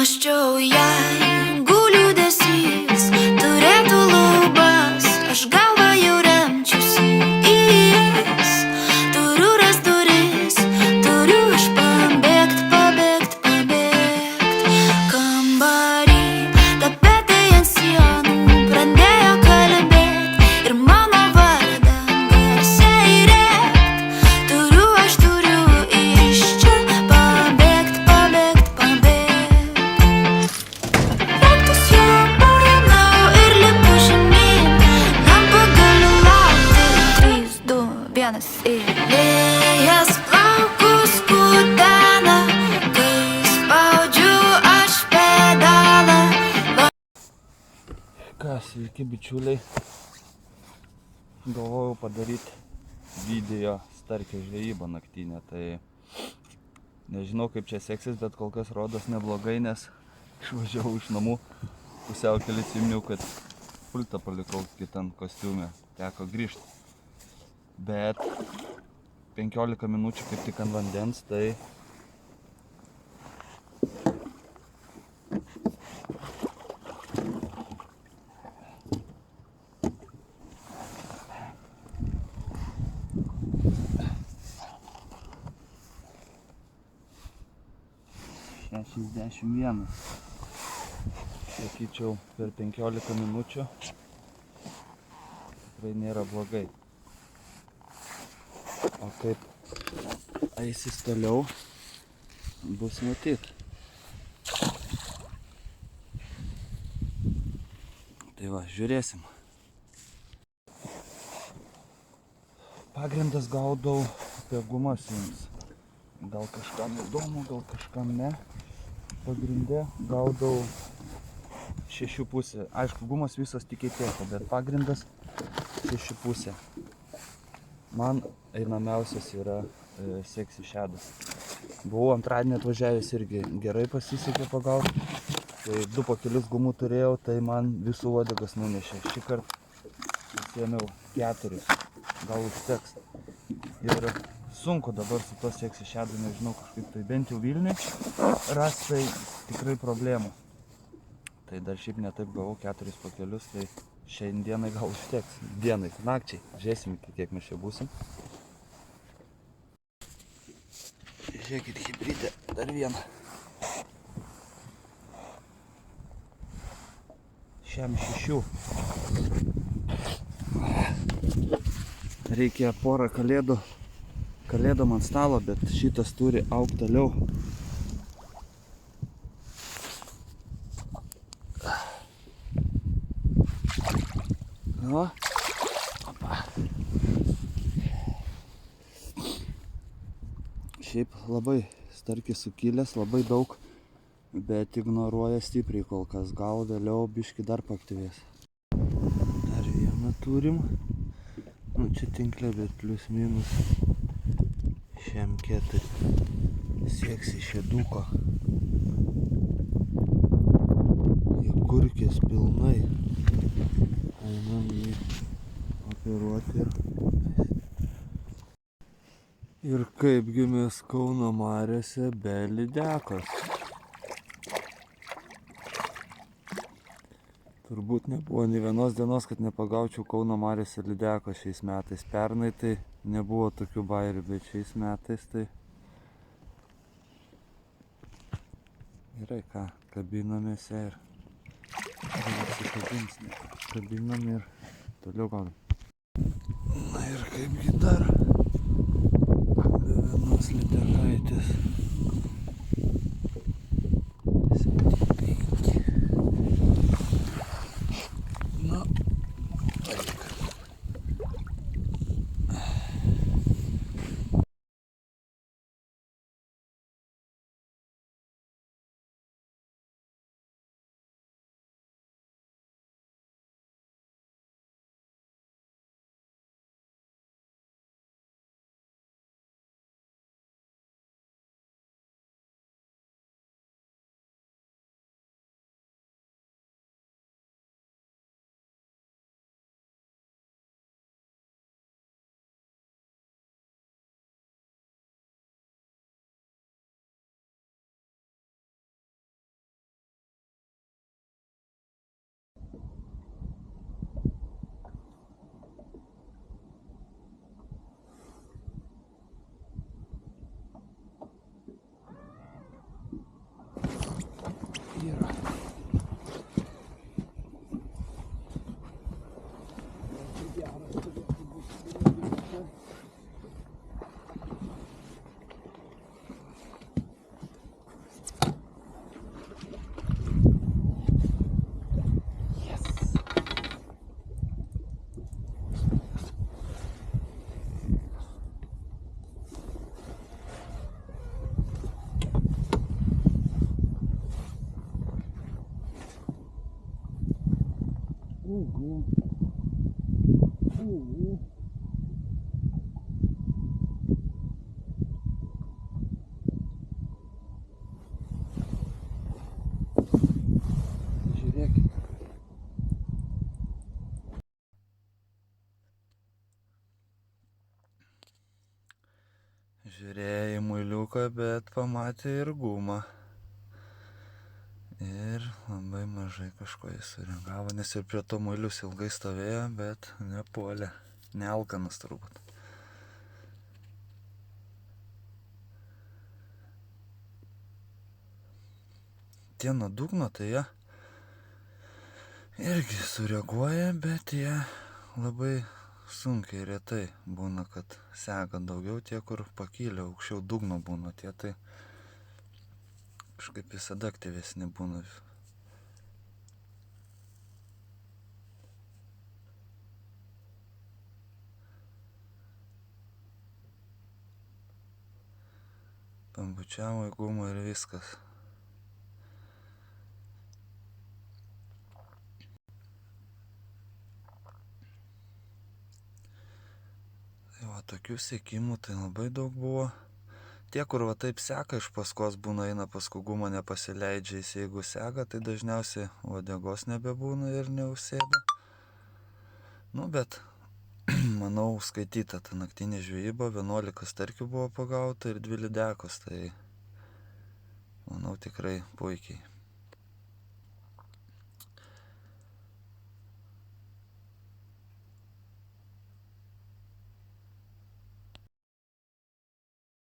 Mąsčiau, jeigu liūdesys turėtų lubas, aš galvą jau remčiausi į jas. Turiu rast duris, turiu aš pabėgt. Kambarį tapetai ant sienų pradėjo kalbėt ir mano vardą garsiai rėkt. Turiu iš čia pabėgt. Raktus jau paėmiau ir lipu žemyn, lampa galiu laukti. 3, 2, 1 ir vėjas plaukus kutena, kai spaudžiu aš pedalą. Ką, sveiki bičiuliai, galvojau padaryti video starkio žvejybą naktinę, tai nežinau kaip čia seksis, bet kol kas rodos neblogai, nes išvažiavau iš namų, pusiaukelį atsiminiau, kad pultą palikau kitam kostiume, teko grįžti, bet 15 minučių kaip tik ant vandens, tai vienas. Sakyčiau, per 15 minučių tikrai nėra blogai. O kaip eisis toliau, bus matyt. Tai va, žiūrėsim. Pagrindas gaudau apie gumas jums. Gal kažkam įdomu, gal kažkam ne. Pagrinde gaudau 6,5. Aišku, gumos visos tik įtėko, bet pagrindas 6,5. Man einamiausias yra Sexy Shadow. Buvau antradienį atvažiavęs irgi gerai pasisekė pagauti. Tai 2 pakelius gumų turėjau, tai man visų uodegas nunešė. Šį kartą pasiėmiau 4. Gal užteks. Ir sunku dabar su to Sexy Shadow, nežinau, kažkaip tai bent jau Vilniui rast, tai tikrai problemų. Tai dar šiaip netaip gavau 4 pakelius, tai šiandienai gal užteks. Dienai, nakčiai. Žiūrėsim, kiek mes čia būsim. Žiūrėkit, hibridė, dar vieną. Šiam 6. Reikia porą kalėdom ant stalo, bet šitas turi augti toliau. O. Opa. Šiaip labai starkis sukilęs, labai daug, bet ignoruoja stipriai kol kas. Gal vėliau biški dar paaktyvės. Dar vieną turim. Nu, čia tinklė, bet plius minus. Šiam 4. Sexy Shadow. Agurkės pilnai. Einam jį operuoti. Ir kaipgi mes Kauno mariose be lydekos. Turbūt nebuvo nei vienos dienos, kad nepagaučiau Kauno mariose lydekos šiais metais. Pernai tai nebuvo tokių bairių, bet šiais metais tai gerai, ką, kabinamės ir kabinam ir toliau gaudam. Na ir kaipgi dar be vienos lydekaitės. Žiūrėkit. Žiūrėjo į muiliuką, bet pamatė ir gumą. Ir labai mažai kažko jis sureagavo, nes ir prie to muilius ilgai stovėjo, bet nepuolė. Nealkanas turbūt. Tie nuo dugno, tai jie irgi sureaguoja, bet jie labai sunkiai retai būna, kad sega daugiau. Tie, kur pakylė aukščiau dugno būna, tie tai kažkaip visada aktyvesni būna. Pambučiavo į gumą ir viskas. Tai va, tokių sekimų tai labai daug buvo. Tie, kur va taip seka iš paskos būna, eina paskui gumą, nepasileidžia. Jeigu seka, tai dažniausiai uodegos nebebūna ir neužsėda. Nu, bet manau, skaityta ta naktinė žvejyba, 11 starkių buvo pagauta ir 2 lydekos, tai manau tikrai puikiai.